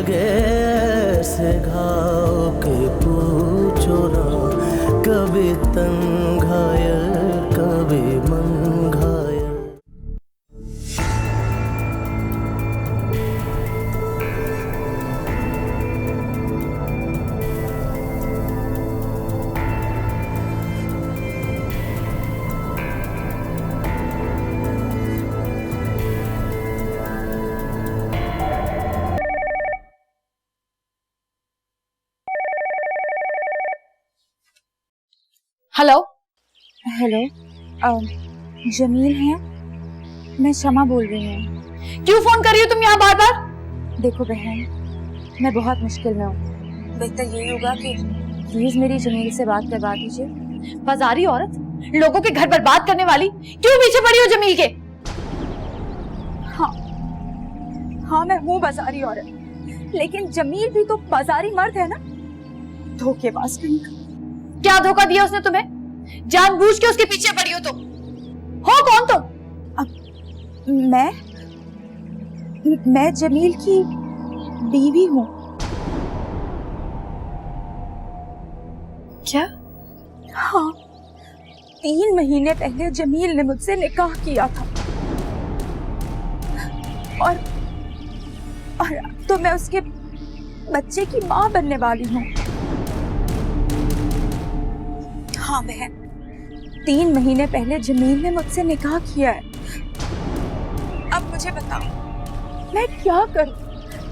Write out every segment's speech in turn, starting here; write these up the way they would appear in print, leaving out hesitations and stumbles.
लगे ऐसे घाव के पूछो ना, कभी तन घायल कभी मन घायल। हेलो हेलो, जमील है? मैं शमा बोल रही हूँ। क्यों फोन कर रही हो तुम यहाँ बार बार? देखो बहन, मैं बहुत मुश्किल में हूँ। बेहतर यही होगा कि प्लीज मेरी जमील से बात करवा दीजिए। बाजारी औरत, लोगों के घर बर्बाद करने वाली, क्यों पीछे पड़ी हो जमील के? हाँ मैं हूँ बाजारी औरत, लेकिन जमील भी तो बाजारी मर्द है ना, धोखेबाज कहीं का। क्या धोखा दिया उसने तुम्हें? जानबूझ के उसके पीछे पड़ी हो तुम? हो कौन तुम? मैं जमील की बीवी हूँ। क्या? हाँ, 3 महीने पहले जमील ने मुझसे निकाह किया था और अब तो मैं उसके बच्चे की माँ बनने वाली हूँ। हाँ बहन, 3 महीने पहले जमील ने मुझसे निकाह किया है। अब मुझे बताओ मैं क्या करूं,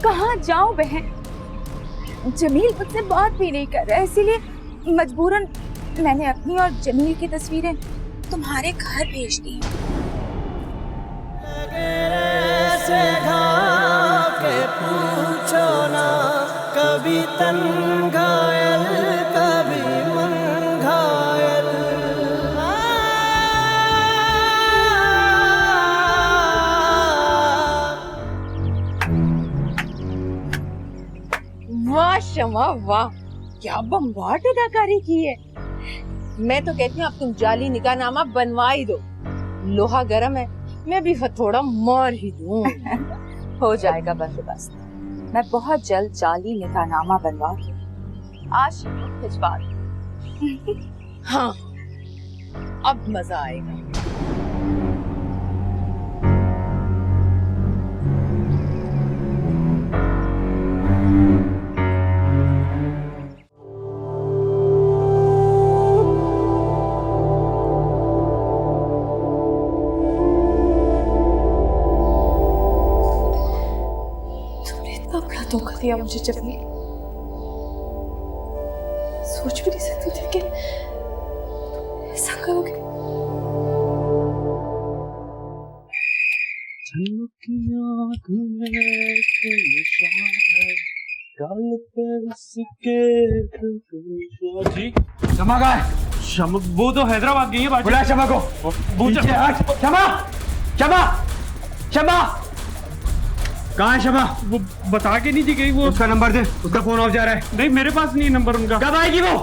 कहाँ जाऊं बहन? जमील मुझसे बात भी नहीं कर रहा है, इसीलिए मजबूरन मैंने अपनी और जमील की तस्वीरें तुम्हारे घर भेज दी। ऐसे घाव के पूछो ना, कभी तन घायल कभी मन घायल। वाह शमा वाह, क्या बम्बाट अदाकारी की है। मैं तो कहती हूँ अब तुम जाली निकाहनामा बनवा ही दो। लोहा गर्म है, मैं भी हथौड़ा मार ही दूं। हो जाएगा बंदोबस्त। मैं बहुत जल्द जाली निकाहनामा बनवा के आज भिजवा दूं। हाँ, अब मजा आएगा। बड़ा धोखा दिया मुझे जमील। सोच भी नहीं सकती थी कि ऐसा करोगे। जी क्षमा का है? क्षमा वो तो हैदराबाद गई है बाजी। बुला क्षमा को। क्षमा क्षमा क्षमा कहाँ है क्षमा? वो बता के नहीं दी गई। वो उसका नंबर दे, उसका फोन ऑफ जा रहा है। नहीं मेरे पास नहीं नंबर उनका। कब आएगी वो?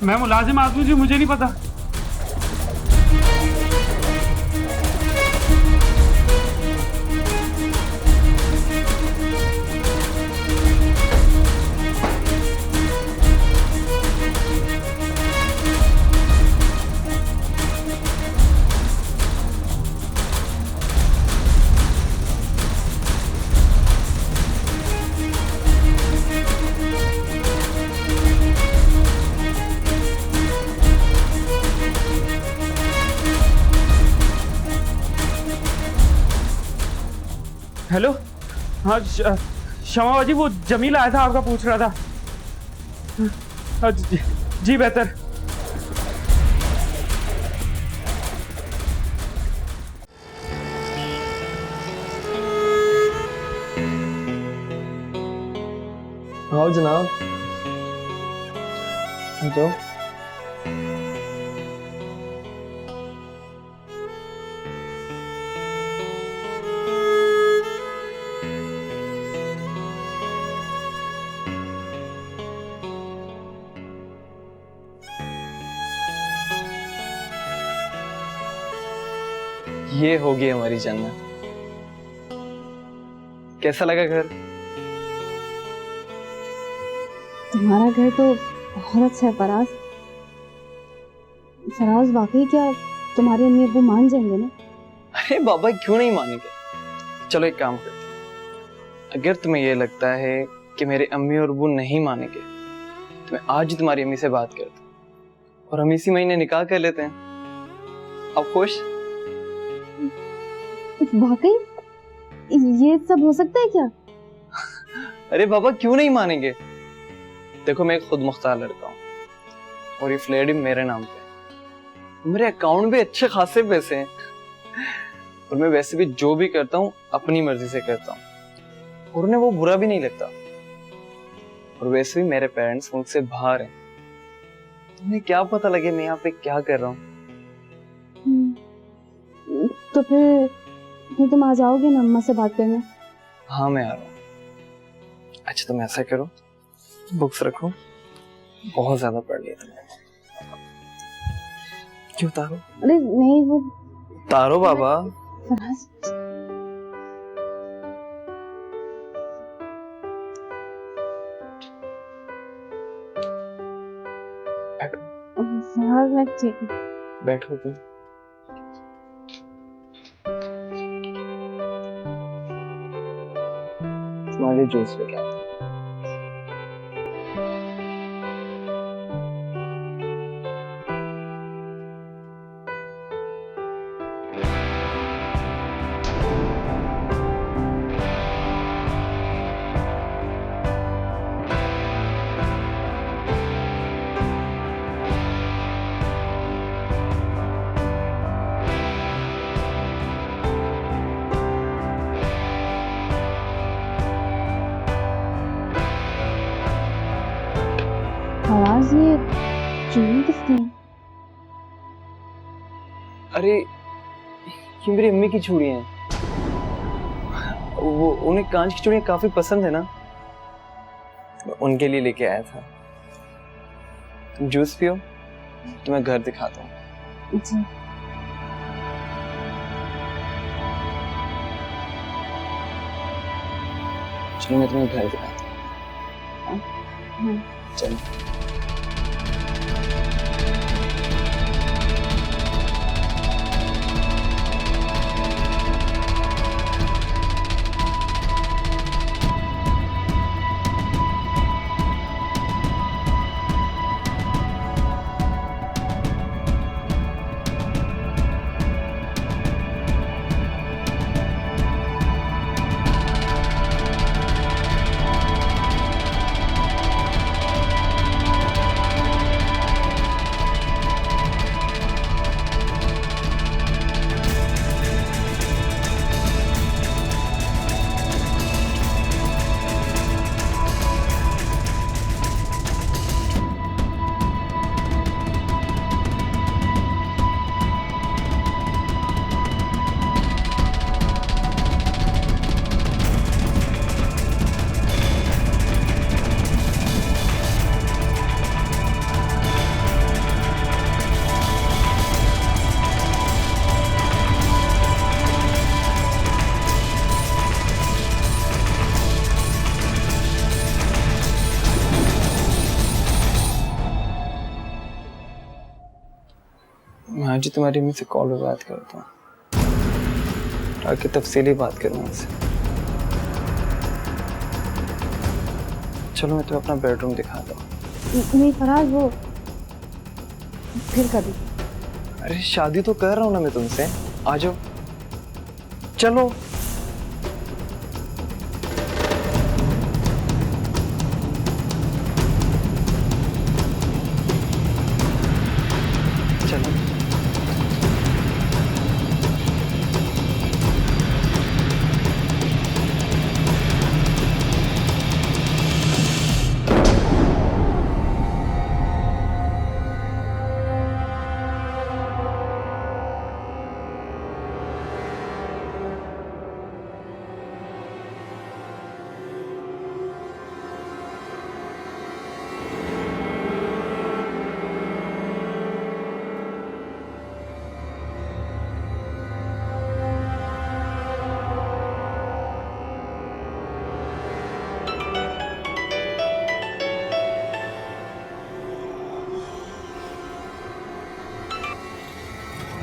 मैं मुलाजिम आदमी जी, मुझे नहीं पता। हेलो, हाँ क्षमा बाजी, वो जमील आया था, आपका पूछ रहा था। हाँ जी बेहतर। आओ जनाब, जाओ। ये होगी हमारी जन्नत। कैसा लगा घर? तुम्हारा घर तो बहुत अच्छा है फराज। फराज वाकई क्या तुम्हारे अम्मी अब्बू मान जाएंगे ना? अरे बाबा क्यों नहीं मानेंगे। चलो एक काम करते हैं, अगर तुम्हें ये लगता है कि मेरे अम्मी और अब्बू नहीं मानेंगे तो मैं आज ही तुम्हारी अम्मी से बात करता हूँ और हम इसी महीने निकाह कर लेते हैं। अब खुश? वाकई ये सब हो सकता है क्या? अरे बाबा क्यों नहीं मानेंगे। देखो मैं एक खुद मुख्तार लड़का हूँ और ये फ्लैट भी मेरे नाम पे है। मेरे अकाउंट में अच्छे खासे पैसे हैं और मैं वैसे भी जो भी करता हूँ अपनी मर्जी से करता हूँ और उन्हें वो बुरा भी नहीं लगता। और वैसे भी मेरे पेरेंट्स मुझसे बाहर हैं, तुम्हें क्या पता लगे मैं यहाँ पे क्या कर रहा हूँ। तो फिर तुम आ जाओगे ना अम्मा से बात करने? हाँ मैं आ रहा हूँ। अच्छा तुम ऐसा करो, बुक्स रखो, बहुत ज्यादा पढ़ लिया तुमने। क्यों उतारो? अरे नहीं वो उतारो बाबा। फराज फराज मैं ठीक हूँ। बैठो तुम। तुम्हारे जूस लेके आओ। फराज ये चूड़ी किसकी है? अरे ये मेरी अम्मी की चूड़ियां हैं। वो उन्हें कांच की चूड़ियां काफी पसंद है ना, मैं उनके लिए लेके आया था। तुम जूस पियो, तुम्हें घर दिखाता हूँ। जी चलो मैं तुम्हें घर दिखाता हूँ। हाँ। चलो। मैं आज ही तुम्हारी अम्मी से कॉल पे बात करता हूँ ताकि तफसीली बात करूँ उनसे। चलो मैं तुम्हें अपना बेडरूम दिखाता हूँ। नहीं फराज वो फिर कभी। अरे शादी तो कर रहा हूँ ना मैं तुमसे, आ जाओ। चलो चलो।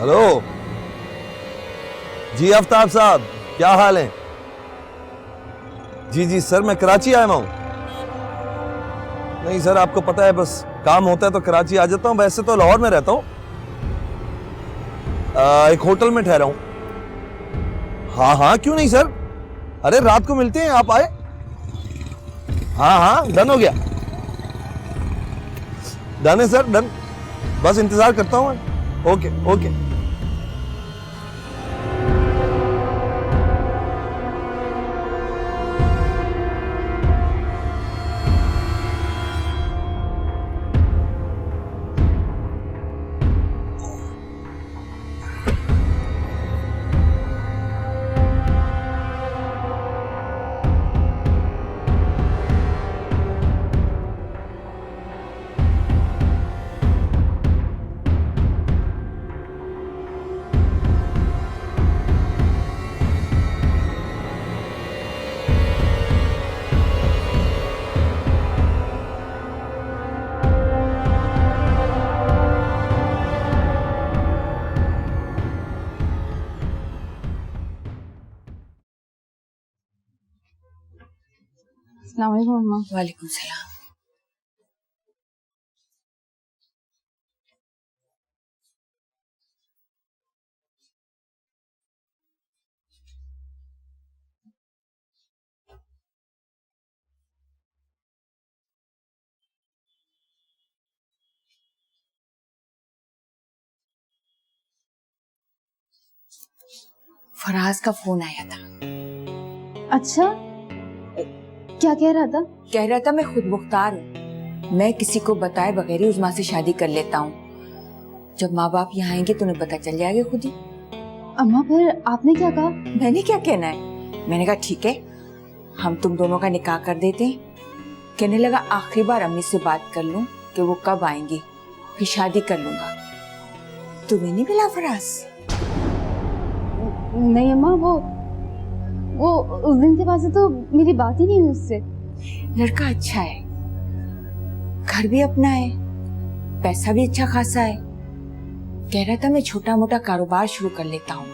हेलो जी आफ्ताब साहब, क्या हाल है? जी जी सर, मैं कराची आया हूँ। नहीं सर, आपको पता है बस काम होता है तो कराची आ जाता हूँ, वैसे तो लाहौर में रहता हूँ। एक होटल में ठहरा हूँ। हाँ हाँ क्यों नहीं सर, अरे रात को मिलते हैं, आप आए। हाँ हाँ डन हो गया, डन है सर, डन। बस इंतजार करता हूँ मैं। Okay okay. अस्सलाम वालेकुम अम्मा। वालेकुम सलाम। फराज का फोन आया था। अच्छा, क्या कह रहा था? कह रहा था मैं खुद मुख्तार हूँ, मैं किसी को बताए बगैर ही उस्मा से शादी कर लेता हूँ। जब माँ बाप यहाँ आएंगे तो उन्हें पता चल जाएगा खुद ही। अम्मा फिर आपने क्या कहा? मैंने क्या कहना है, मैंने कहा ठीक है हम तुम दोनों का निकाह कर देते हैं। कहने लगा आखिरी बार अम्मी से बात कर लूं कि वो कब आएंगी, फिर शादी कर लूंगा। तुम्हें नहीं मिला फराज? नहीं अम्मा, वो उस दिन के बाद से तो मेरी बात ही नहीं हुई उससे। लड़का अच्छा है, घर भी अपना है, पैसा भी अच्छा खासा है। कह रहा था मैं छोटा मोटा कारोबार शुरू कर लेता हूँ।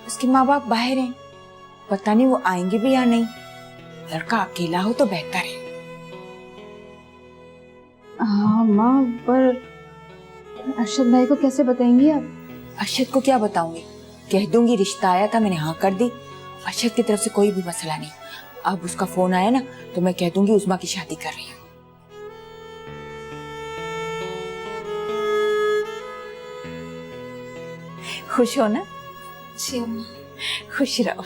उसके माँ बाप बाहर हैं, पता नहीं वो आएंगे भी या नहीं। लड़का अकेला हो तो बेहतर है। हाँ माँ, पर अरशद भाई को कैसे बताएंगी आप? अरशद को क्या बताऊंगी, कह दूंगी रिश्ता आया था मैंने हाँ कर दी। अरशद की तरफ से कोई भी मसला नहीं। अब उसका फोन आया ना तो मैं कह दूंगी उस्मा की शादी कर रही हूँ। खुश हो ना? जी अम्मा। खुश रहो।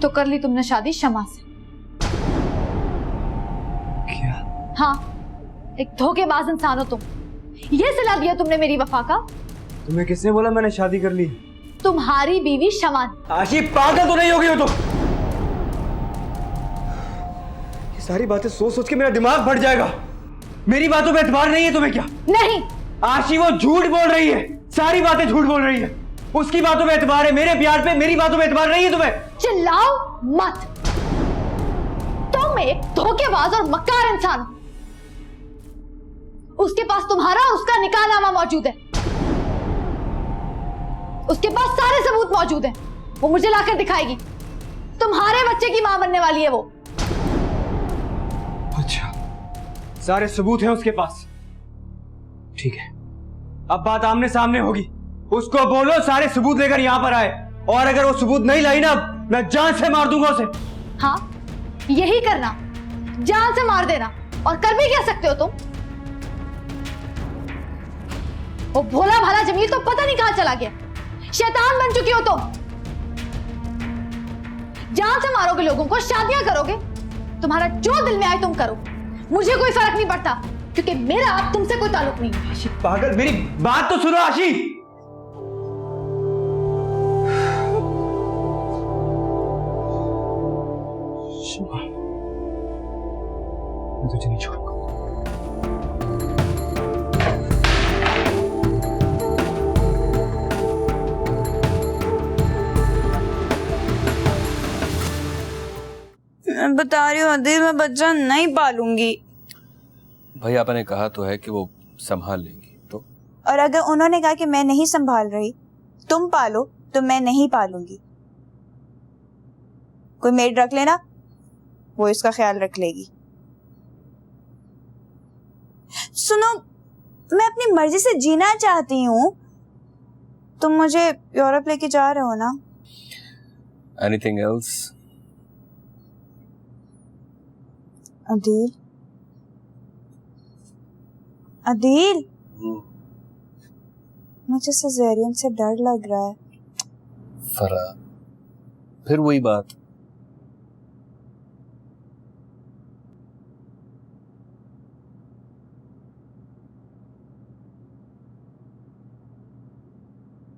तो कर ली तुमने शादी शमा से? क्या? हाँ, एक धोखेबाज इंसान हो तुम। ये सिला दिया तुमने मेरी वफा का। तुम्हें किसने बोला मैंने शादी कर ली? तुम्हारी बीवी शमा। आशी पागल तो नहीं होगी हो तुम? ये सारी बातें सोच सोच के मेरा दिमाग फट जाएगा। मेरी बातों पे एतबार नहीं है तुम्हें क्या? नहीं। आशी वो झूठ बोल रही है, सारी बातें झूठ बोल रही है। उसकी बातों पे एतबार है, मेरे प्यार पे मेरी बातों पे एतबार नहीं है तुम्हें। चिल्लाओ मत, तुम एक धोखेबाज और मक्कार इंसान हो। उसके पास तुम्हारा और उसका निकाहनामा मौजूद है, उसके पास सारे सबूत मौजूद हैं। वो मुझे लाकर दिखाएगी। तुम्हारे बच्चे की मां बनने वाली है वो। अच्छा, सारे सबूत हैं उसके पास। ठीक है, अब बात आमने सामने होगी। उसको बोलो सारे सबूत लेकर यहां पर आए, और अगर वो सबूत नहीं लाई ना मैं जान से मार दूंगा उसे। हाँ, यही करना। जान से मार देना, और कर भी क्या सकते हो तुम? वो भोला भाला जमील तो पता नहीं कहां चला गया। शैतान बन चुकी हो तुम। जान से मारोगे लोगों को, शादियां करोगे, तुम्हारा जो दिल में आए तुम करो, मुझे कोई फर्क नहीं पड़ता, क्योंकि मेरा अब तुमसे कोई ताल्लुक नहीं है। आशी पागल, मेरी बात तो सुनो आशी। मैं तुझे नहीं छोड़ूंगा। मैं बता रही हूँ अदील, मैं बच्चा नहीं पालूंगी। भाई आपने कहा तो है कि वो संभाल लेंगी, तो और अगर उन्होंने कहा कि मैं नहीं संभाल रही, तुम पालो, तो मैं नहीं पालूंगी। कोई मेड रख लेना, वो इसका ख्याल रख लेगी। सुनो, मैं अपनी मर्जी से जीना चाहती हूँ। तुम मुझे यूरोप लेके जा रहे हो ना? Anything else? अदील, अदील, मुझे सिजेरियन से डर लग रहा है। फरा, फिर वही बात।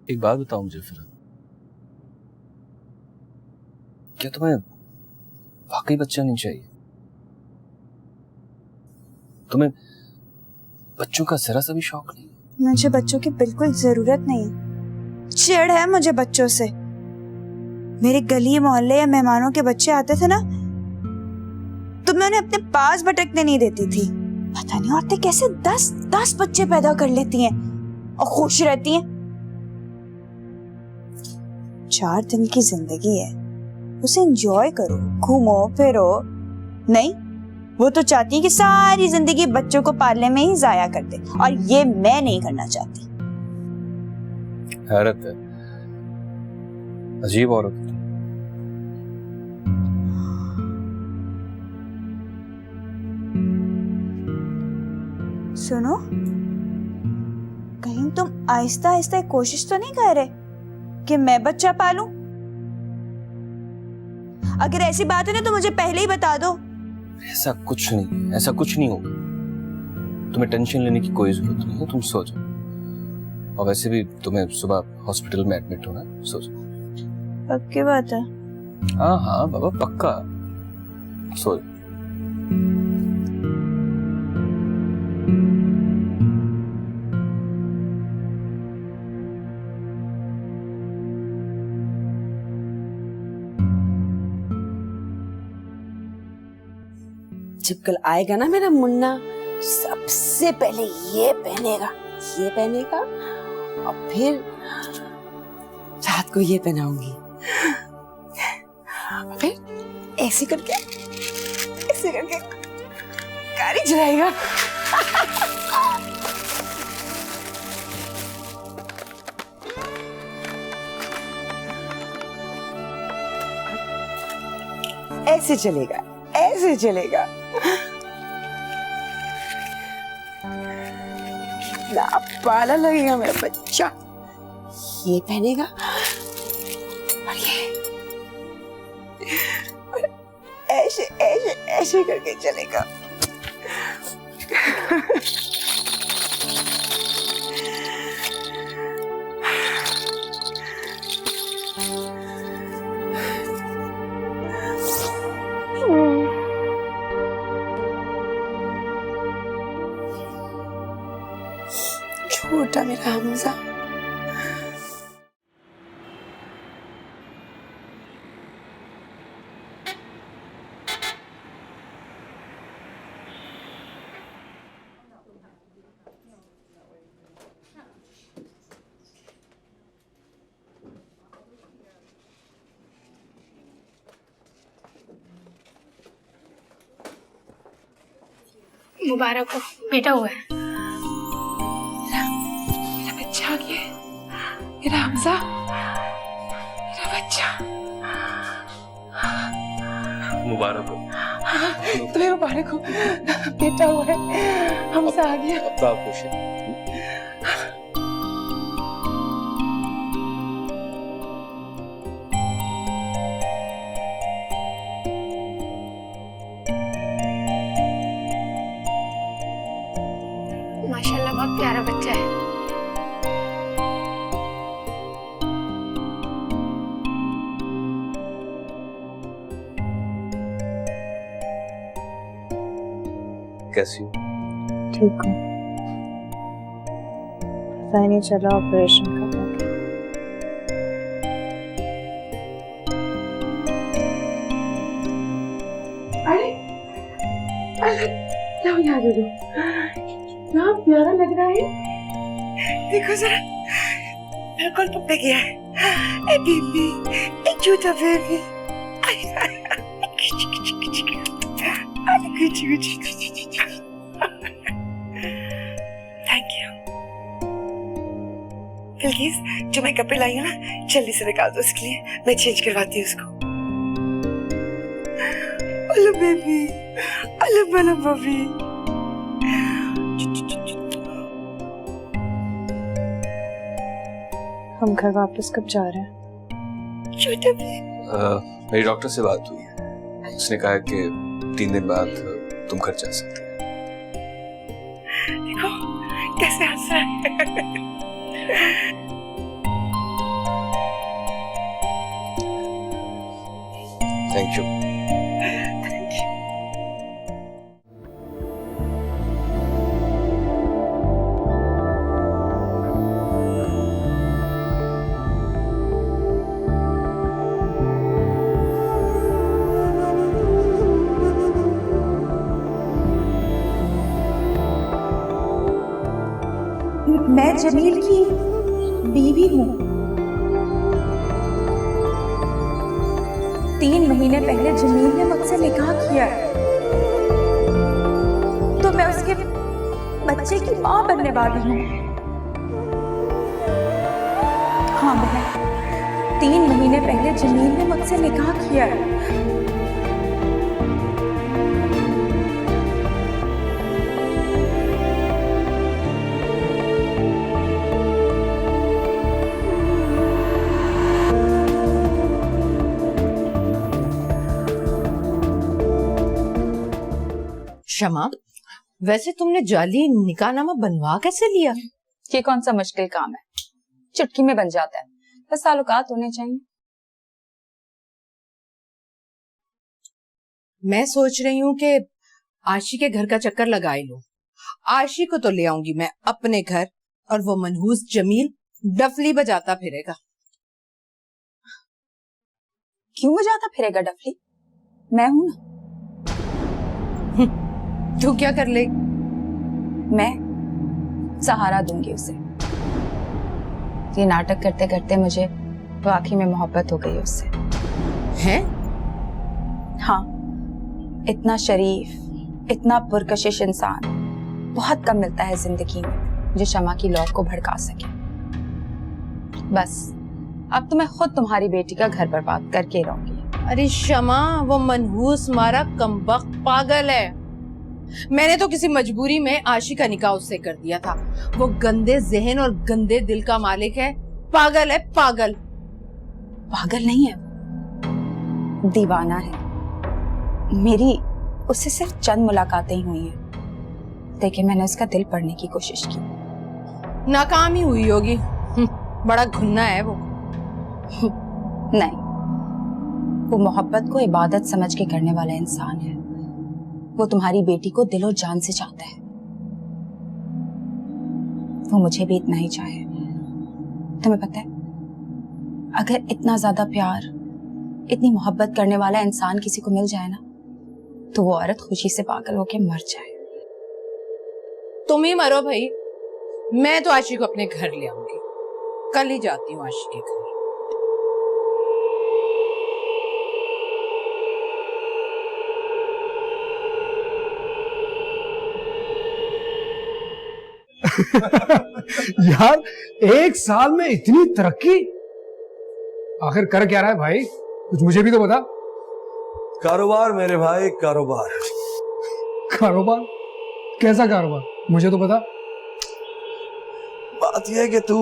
एक बात बताओ मुझे फिर, क्या तुम्हें वाकई बच्चा नहीं चाहिए? तुम्हें बच्चों का जरा सा भी शौक नहीं? मुझे बच्चों की बिल्कुल जरूरत नहीं है। चिढ़ है मुझे बच्चों से। मेरे गली मोहल्ले या मेहमानों के बच्चे आते थे ना, तो मैं उन्हें अपने पास भटकने नहीं देती थी। पता नहीं औरतें कैसे 10 बच्चे पैदा कर लेती हैं और खुश रहती हैं। 4 दिन की जिंदगी है, उसे एंजॉय करो, घूमो फिरो। नहीं, वो तो चाहती है कि सारी जिंदगी बच्चों को पालने में ही जाया कर दे, और ये मैं नहीं करना चाहती। हैरत है, अजीब औरत है। सुनो, कहीं तुम आहिस्ता आहिस्ता कोशिश तो नहीं कर रहे कि मैं बच्चा पालूं? अगर ऐसी बात है ना तो मुझे पहले ही बता दो। ऐसा कुछ नहीं, ऐसा कुछ नहीं होगा। तुम्हें टेंशन लेने की कोई जरूरत नहीं है, तुम सो जाओ। और वैसे भी तुम्हें सुबह हॉस्पिटल में एडमिट होना है, सो जाओ। पक्की बात है? हाँ हाँ बाबा, पक्का, सो जाओ। जब कल आएगा ना मेरा मुन्ना, सबसे पहले ये पहनेगा, ये पहनेगा, और फिर रात को ये पहनाऊंगी, फिर ऐसे करके गाड़ी चलाएगा। ऐसे चलेगा, ऐसे चलेगा। कितना पाला लगेगा मेरा बच्चा। ये पहनेगा और ये, और ऐसे ऐसे ऐसे करके चलेगा। छोटा मेरा हमजा। मुबारक हो, बेटा हुआ है। मेरा बच्चा आ गया है, मेरा हमजा, मेरा बच्चा। मुबारक हो। तुम्हें मुबारक हो, बेटा हुआ है, हमसे आ गया। अब तो आप खुश हैं। माशाल्लाह बहुत प्यारा बच्चा है। कैसी हो? ठीक हूँ, पता ही नहीं चला ऑपरेशन कब हो गया। क्या याद है? क्या प्यारा लग रहा है, देखो जरा, बिल्कुल पकड़ गया है। ए बेबी, ए छोटा बेबी, थैंक यू। बिल्किस, जो मैं कपड़े लाई हूँ ना, जल्दी से निकाल दो उसके लिए, मैं चेंज करवाती हूँ उसको। हेलो बेबी, हेलो बना बबी। हम घर वापस कब जा रहे हैं? छोटा बेबी, मेरी डॉक्टर से बात हुई है, उसने कहा कि 3 दिन बाद तुम घर जा सकते हो। देखो कैसे हंस रहा है। Thank you. मैं जमील की बीवी हूँ। 3 महीने पहले जमील ने मुझसे निकाह किया है, तो मैं उसके बच्चे की माँ बनने वाली हूँ। हाँ बहन, 3 महीने पहले जमील ने मुझसे निकाह किया है। शमा, वैसे तुमने जाली निकाहनामा बनवा कैसे लिया? ये कौन सा मुश्किल काम है, चुटकी में बन जाता है, बस ताल्लुकात होने चाहिए। मैं सोच रही हूँ कि आशी के घर का चक्कर लगाई लूं। आशी को तो ले आऊंगी मैं अपने घर, और वो मनहूस जमील डफली बजाता फिरेगा। क्यों बजाता फिरेगा डफली? मैं हूं ना। तू क्या कर ले? मैं सहारा दूंगी उसे। ये नाटक करते करते मुझे वाकई में मोहब्बत हो गई उससे। हैं? हाँ, इतना शरीफ, इतना पुरकशिश इंसान बहुत कम मिलता है जिंदगी में जो शमा की लौ को भड़का सके। बस अब तो मैं खुद तुम्हारी बेटी का घर बर्बाद करके रहूंगी। अरे शमा, वो मनहूस मारा कमबख्त पागल है। मैंने तो किसी मजबूरी में आशी का निकाह उससे कर दिया था। वो गंदे जहन और गंदे दिल का मालिक है, पागल है, पागल। पागल नहीं है, दीवाना है। मेरी उससे सिर्फ चंद मुलाकातें ही हुई हैं, लेकिन मैंने उसका दिल पढ़ने की कोशिश की। नाकाम ही हुई होगी। बड़ा घुन्ना है वो। नहीं, वो मोहब्बत को इबादत समझ के करने वाला इंसान है। वो तुम्हारी बेटी को दिल और जान से चाहता है। वो मुझे भी इतना ही चाहे। तुम्हें पता है, अगर इतना ज्यादा प्यार, इतनी मोहब्बत करने वाला इंसान किसी को मिल जाए ना, तो वो औरत खुशी से पागल होके मर जाए। तुम ही मरो भाई, मैं तो आशी को अपने घर ले आऊंगी। कल ही जाती हूँ आशी के घर। यार, 1 साल में इतनी तरक्की, आखिर कर क्या रहा है भाई? कुछ मुझे भी तो बता। कारोबार मेरे भाई, कारोबार। कारोबार? कैसा कारोबार? मुझे तो पता। बात यह है कि तू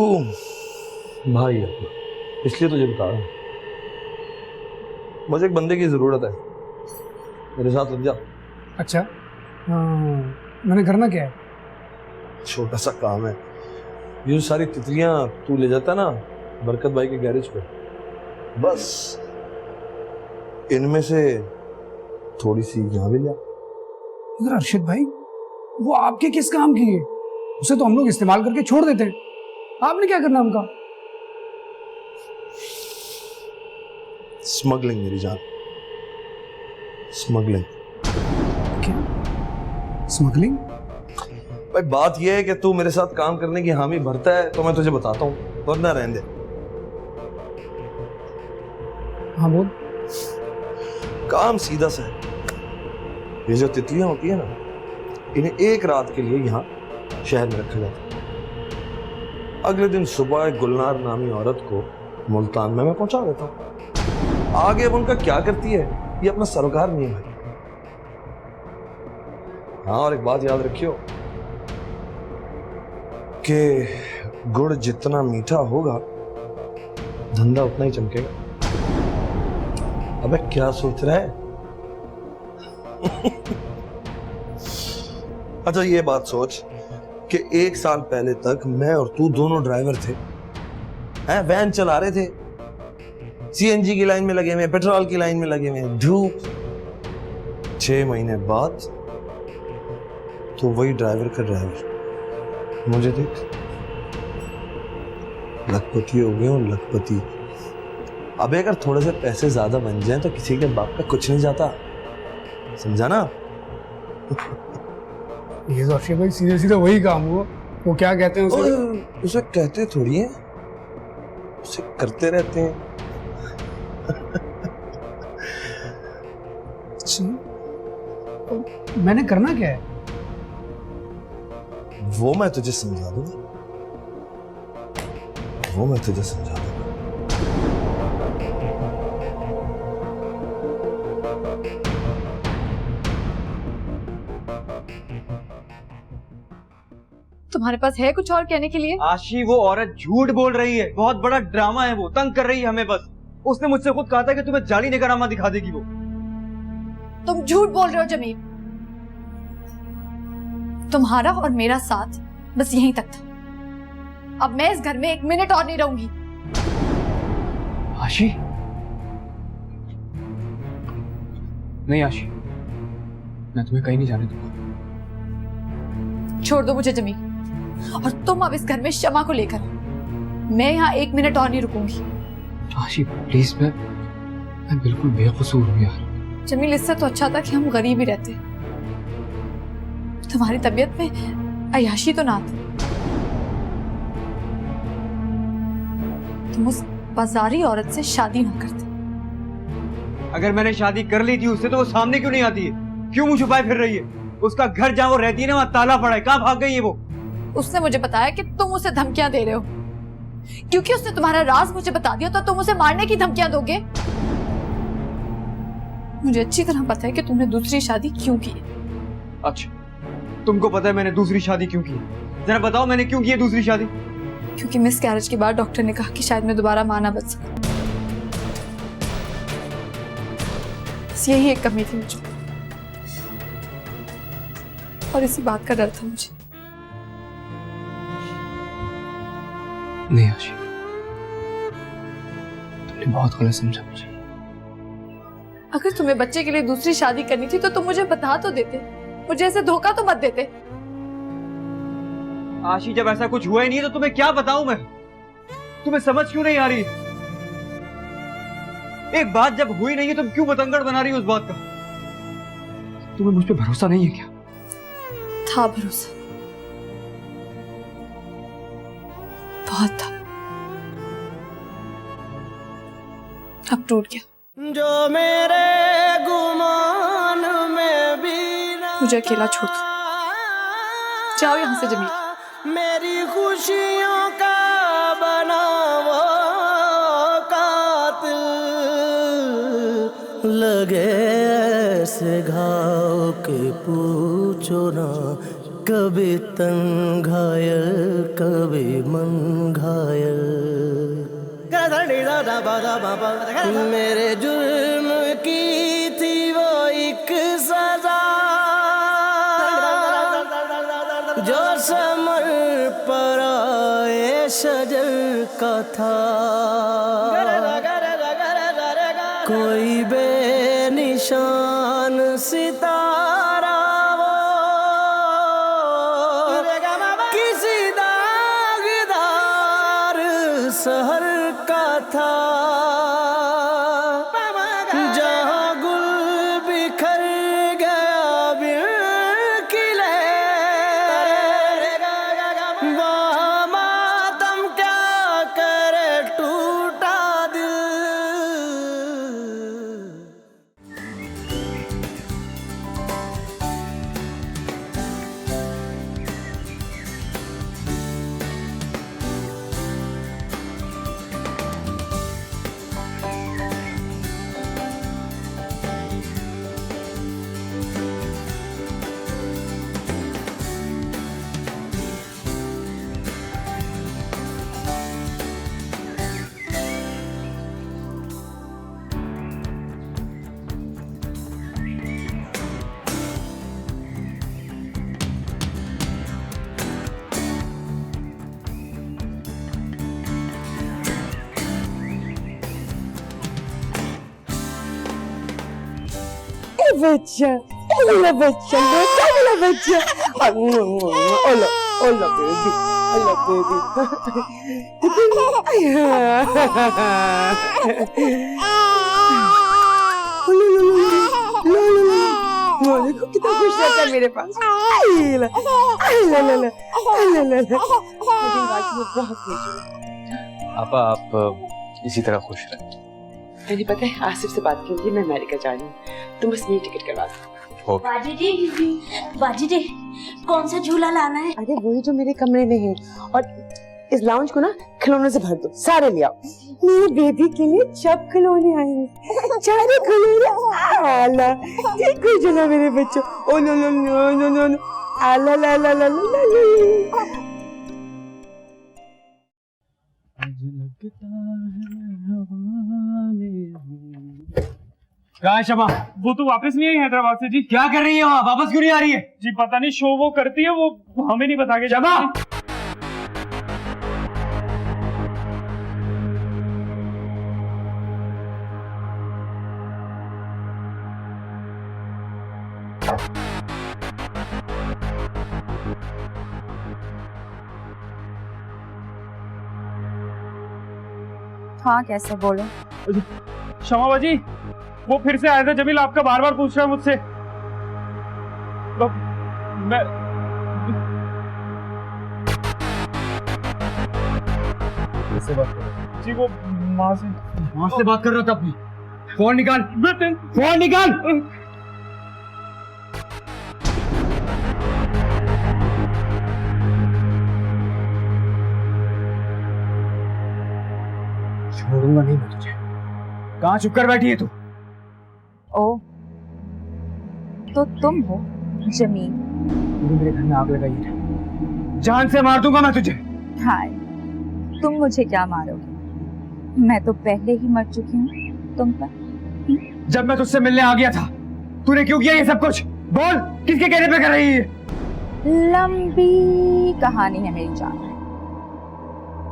भाई है, इसलिए तुझे बता रहा हूं। मुझे एक बंदे की जरूरत है, मेरे साथ लग जा। अच्छा, मैंने करना क्या है? छोटा सा काम है। ये जो सारी तितलियां तू ले जाता ना बरकत भाई के गैरेज पे, बस इनमें से थोड़ी सी यहाँ भी लिया। मगर अर्शद भाई, वो आपके किस काम की है? उसे तो हम लोग इस्तेमाल करके छोड़ देते हैं। आपने क्या करना उनका? स्मगलिंग मेरी जान, स्मगलिंग। क्या स्मगलिंग? भाई बात यह है कि तू मेरे साथ काम करने की हामी भरता है तो मैं तुझे बताता हूँ, वरना रहने दे। हाँ बोल। काम सीधा सा है। ये जो तितलियां होती है ना, इन्हें एक रात के लिए यहाँ शहर में रखा जाता है। अगले दिन सुबह एक गुलनार नामी औरत को मुल्तान में मैं पहुंचा देता हूँ। आगे अब उनका क्या करती है ये अपना सरोकार नहीं है। हाँ, और एक बात याद रखियो कि गुड़ जितना मीठा होगा धंधा उतना ही चमकेगा। अबे क्या सोच रहा है? अच्छा ये बात सोच कि 1 साल पहले तक मैं और तू दोनों ड्राइवर थे, हैं, वैन चला रहे थे, सीएनजी की लाइन में लगे हुए, पेट्रोल की लाइन में लगे हुए, धूप। 6 महीने बाद तो वही ड्राइवर का ड्राइवर मुझे देख, लखपति हो गए हूं, लखपति। अब अगर थोड़े से पैसे ज्यादा बन जाएं तो किसी के बाप का कुछ नहीं जाता, समझा ना? ये तो अर्शद भाई सीधे सीधे वही काम हुआ। वो क्या कहते हैं उसे? उसे कहते थोड़ी है, उसे करते रहते हैं। अच्छा, तो मैंने करना क्या है? वो मैं तुझे समझा दूंगा, वो मैं तुझे समझा दूंगा। तुम्हारे पास है कुछ और कहने के लिए? आशी, वो औरत झूठ बोल रही है, बहुत बड़ा ड्रामा है, वो तंग कर रही है हमें। बस उसने मुझसे खुद कहा था कि तुम्हें जाली निकरामा दिखा देगी वो। तुम झूठ बोल रहे हो जमील। तुम्हारा और मेरा साथ बस यहीं तक था। अब मैं इस घर में 1 मिनट और नहीं रहूंगी। आशी, नहीं आशी, मैं तुम्हें कहीं नहीं जाने दूंगा। छोड़ दो मुझे जमील, और तुम अब इस घर में शमा को लेकर। मैं यहाँ 1 मिनट और नहीं रुकूंगी। आशी प्लीज, मैं बिल्कुल बेकसूर हूँ यार। जमील, इससे तो अच्छा था कि हम गरीब ही रहते। तुम्हारी तबीयत में अय्याशी तो ना थी। तुम उस बाजारी औरत से शादी ना करते। अगर मैंने शादी कर ली थी उससे तो वो सामने क्यों नहीं आती है? क्यों मुंह छुपाए फिर रही है? उसका घर जहाँ वो रहती है ना, वहाँ ताला पड़ा है। कहाँ भाग गई है वो? उसने मुझे बताया कि तुम उसे धमकियां दे रहे हो। क्योंकि उसने तुम्हारा राज मुझे बता दिया तो तुम उसे मारने की धमकियां दोगे? मुझे अच्छी तरह पता है कि तुमने दूसरी शादी क्यों की है। अच्छा, तुमको पता है मैंने दूसरी शादी क्यों की? जरा बताओ मैंने क्यों की है दूसरी शादी? क्योंकि मिस कैरेज के बाद डॉक्टर ने कहा कि शायद मैं दोबारा मां ना बच सकूं। बस यही एक कमी थी मुझे, और इसी बात का डर था मुझे। नहीं आशी, तुमने बहुत गलत समझा मुझे। अगर तुम्हें बच्चे के लिए दूसरी शादी करनी थी तो तुम मुझे बता तो देते, मुझे ऐसे धोखा तो मत देते। आशी, जब ऐसा कुछ हुआ ही नहीं तो तुम्हें क्या बताऊं मैं? तुम्हें समझ क्यों नहीं आ रही? एक बात जब हुई नहीं है तुम क्यों बतंगड़ बना रही हो उस बात का? तुम्हें मुझ पे भरोसा नहीं है क्या? था भरोसा, बहुत था, अब टूट गया। जो मेरे गुमान में भी ना, मुझे अकेला छोड़ दो। जाओ यहाँ से जमील। मेरी खुशियों का बना वो कातिल लगे ऐसे घाव के पूछो ना, कभी तन घायल कभी मन घायल। मेरे जुर्म की थी वो एक सजा, जो समर पर आए शजर का था। कोई बेनिशान सितारा वो, किसी दागदार शहर का था, जहाँ गुल बिखर गया बिन खिले, वहाँ मातम क्या करे टूटा दिल। बच्चा, ओला बच्चा, ओला बच्चा, ओला ओला बेबी, ओला बेबी। देखो कितना खुश रहता है मेरे पास। आपा आप इसी तरह खुश रहे। मुझे पता है आसिफ से बात कीजिए, मैं अमेरिका जा रही हूँ, तुम बस मेरी टिकट करवा दो। बाजी जी कौन सा झूला लाना है? अरे वही जो मेरे कमरे में है, और इस लाउंज को ना खिलौनों से भर दो, सारे ले आओ। मेरे बेबी के लिए सब खिलौने आएंगे, सारे खिलौने। आला ठीक हो जाना मेरे बच्चों। Oh no no no no no no, आला ला ला ला ला ला। क्या है शमा? वो तो वापस नहीं आई हैदराबाद से जी। क्या कर रही है वहाँ? वापस क्यों नहीं आ रही है? जी पता नहीं, शो वो करती है, वो हमें नहीं बता के। शमा हाँ कैसे बोलो? शमा बाजी वो फिर से आया था जमील, आपका बार बार पूछ रहा है मुझसे। मैं किससे बात कर रहे हो? जी वो माँ से बात कर रहा था अपनी। फोन निकाल, फोन निकाल। छोड़ूंगा नहीं मैं तुझे। कहाँ चुप कर बैठी है तू? ओ तो तुम हो जमीन? मेरे घर में आग लगाई है। जान से मार दूंगा मैं तुझे। हाय, तुम मुझे क्या मारोगे? मैं तो पहले ही मर चुकी हूँ तुम पर। जब मैं तुझसे मिलने आ गया था तूने क्यों किया ये सब कुछ? बोल, किसके कहने पे कर रही है? लंबी कहानी है मेरी जान,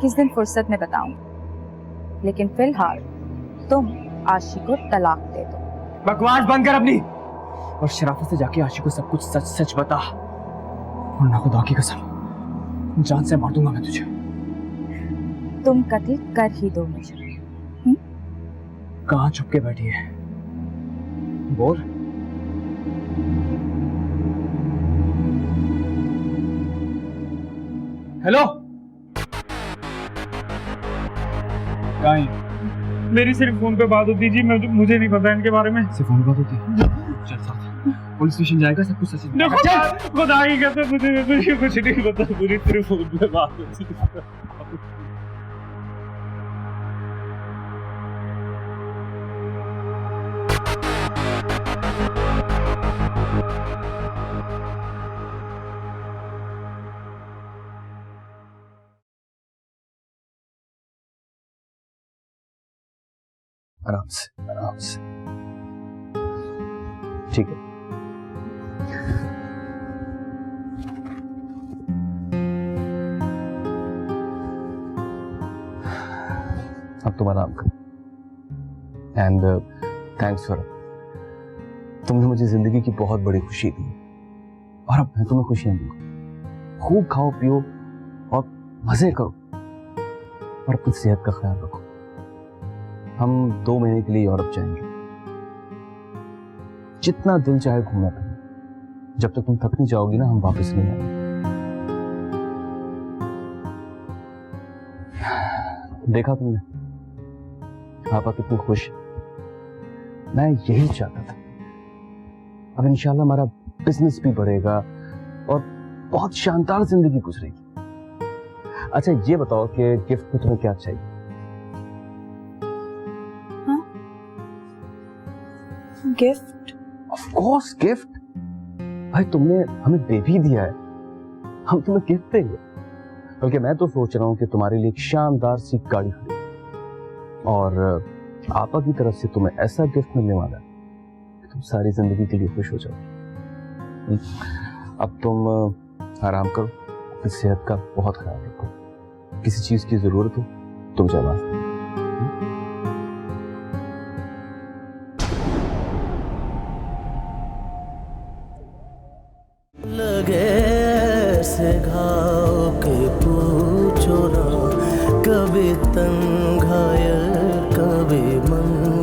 किस दिन फुर्सत में बताऊंगी, लेकिन फिलहाल तुम आशी को तलाक दे दो। बकवास बंद कर अपनी, और शराफत से जाके आशी को सब कुछ सच सच बता, वरना खुदा की कसम जान से मार दूंगा मैं तुझे। तुम कत्ल कर ही दो मुझे। कहाँ छुप के बैठी है? बोल। हेलो, कहाँ है? मेरी सिर्फ फोन पे बात होती जी, मुझे नहीं पता इनके बारे में। सिर्फ फोन पे बात होती है? चल साथ पुलिस स्टेशन जाएगा, सब कुछ सच। खुदा की कसम मुझे कुछ नहीं पता, मुझे सिर्फ फोन पे बात होती है। आराम से आराम से, ठीक है। अब तुम आराम करो। एंड थैंक्स फॉर, तुमने मुझे जिंदगी की बहुत बड़ी खुशी दी और अब मैं तुम्हें खुशियां दूंगा। खूब खाओ पियो और मजे करो और अपनी सेहत का ख्याल रखो। हम 2 महीने के लिए यूरोप जाएंगे, जितना दिल चाहे घूमना फिरना। जब तक तुम थक नहीं जाओगी ना, हम वापस नहीं आएंगे। देखा तुमने पापा कितने खुश हैं। मैं यही चाहता था। अब इंशाल्लाह हमारा बिजनेस भी बढ़ेगा और बहुत शानदार जिंदगी गुजरेगी। अच्छा ये बताओ कि गिफ्ट में तुम्हें क्या चाहिए? गिफ्ट? Of course gift. भाई तुमने हमें बेबी दिया है, हम तुम्हें गिफ्ट देंगे। बल्कि मैं तो सोच रहा हूँ कि तुम्हारे लिए एक शानदार सी गाड़ी खरीदूं और आपा की तरफ से तुम्हें ऐसा गिफ्ट मिलने वाला है कि तुम सारी जिंदगी के लिए खुश हो जाओगे। अब तुम आराम करो, अपनी सेहत का बहुत ख्याल रखो। किसी चीज की जरूरत हो तुम जवाब। लगे ऐसे घाव के पूछो ना, कभी तंग घायल कभी मन